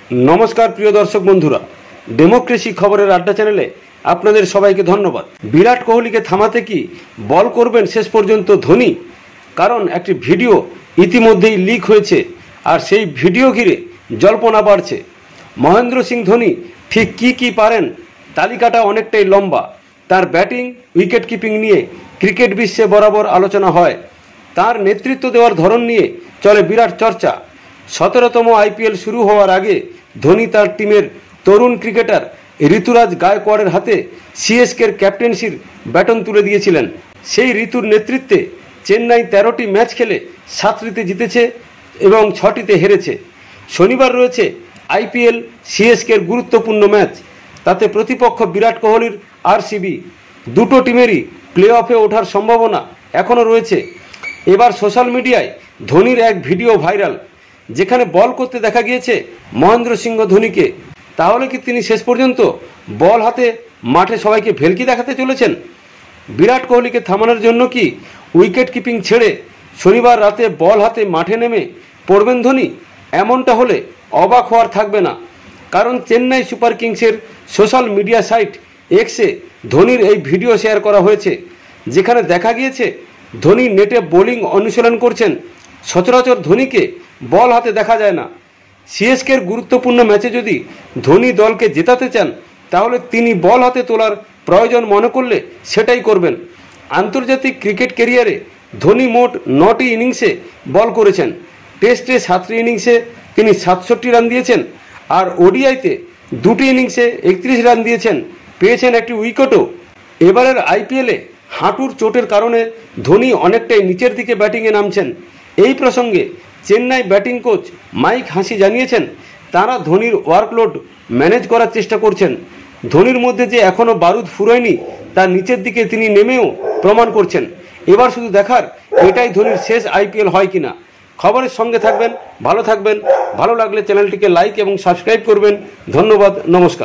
नमस्कार प्रिय दर्शक बंधुरा डेमोक्रेसी खबरेर आड्डा चैनेले आपनादेर सबाइके धन्यवाद। विराट कोहलीके थामाते कि बल करबेन शेष पर्यन्त धोनी, कारण एकटी भिडियो इतिमध्येई लीक हयेछे और सेई भिडियो घिरे जल्पना बाड़छे। महेंद्र सिंह धोनी ठीक की पारेन तालिकाटा अनेकटाई लम्बा। तार बैटिंग उइकेट किपिंग निये क्रिकेट विश्वे बराबर आलोचना हय। तार नेतृत्व देवार धरन निये चले बिराट चर्चा। 17तम आईपीएल शुरू होवार आगे धोनी तार टीमेर तरुण क्रिकेटार ऋतुराज गायकवाड़ेर हाथे सीएसकेर कैप्टेंसिर बैटन तुले दिएछिलेन। सेई ऋतुर नेतृत्वे चेन्नई 13टी मैच खेले 7টিতে जितेছে এবং 6টিতে হেরেছে। शनिवार रयेছে आईपीएल सीएसकेर गुरुत्वपूर्ण मैच। ताते प्रतिपक्ष विराट कोहलिर आरसीबी। दुटो टीमेरই प्ले अफे ओठार सम्भावना एखोनो रयेছে। एबार सोशल मीडियाय धोनीर एक भिडियो भाइरल, जेखाने बल करते देखा गिয়েছে महेंद्र सिंह धोनीके। ताहले कि तिनि शेष पर्यन्त बल हाते माठे सबाइके भेलकी देखाते चलेছেন? विराट कोहलीके थामानोर जन्य कि उइकेट किपिंग छेड़े शनिवार राते बल हाते माठे नेमे पड़बेन धोनी? एमनटा होले अबाक होवार थाकबे ना, कारण चेन्नई सुपार किंग्सेर सोशल मीडिया साइट एक्से धोनीर এই ভিডিও শেয়ার করা হয়েছে, যেখানে দেখা গিয়েছে ধোনি নেটে বোলিং অনুশীলন করছেন। সচরাচর ধোনিকে বল হাতে দেখা যায় না। সিএসকের গুরুত্বপূর্ণ ম্যাচে যদি ধোনি দলকে জেতাতে চান, তাহলে তিনি বল হাতে তোলার প্রয়োজন মনে করলে সেটাই করবেন। আন্তর্জাতিক ক্রিকেট ক্যারিয়ারে ধোনি মোট 9টি ইনিংসে বল করেছেন। টেস্টে 7টি ইনিংসে তিনি 67 রান দিয়েছেন আর ওডিআইতে 2টি ইনিংসে 31 রান দিয়েছেন, পেয়েছেন একটি উইকেটও। এবারের আইপিএলে হাঁটুর চোটের কারণে ধোনি অনেকটাই নিচের দিকে ব্যাটিংয়ে নামছেন। এই প্রসঙ্গে চেন্নাই ব্যাটিং কোচ মাইক হাসি জানিয়েছেন তারা ধোনির ওয়ার্কলোড ম্যানেজ করার চেষ্টা করছেন। ধোনির মধ্যে যে এখনো বারুদ ফুরোয়নি তা নিচের দিকে তিনি নেমেও প্রমাণ করছেন। এবার শুধু দেখার এটাই ধোনির শেষ আইপিএল হয় কিনা। খবরের সঙ্গে থাকবেন, ভালো থাকবেন। ভালো লাগলে চ্যানেলটিকে লাইক এবং সাবস্ক্রাইব করবেন। ধন্যবাদ, নমস্কার।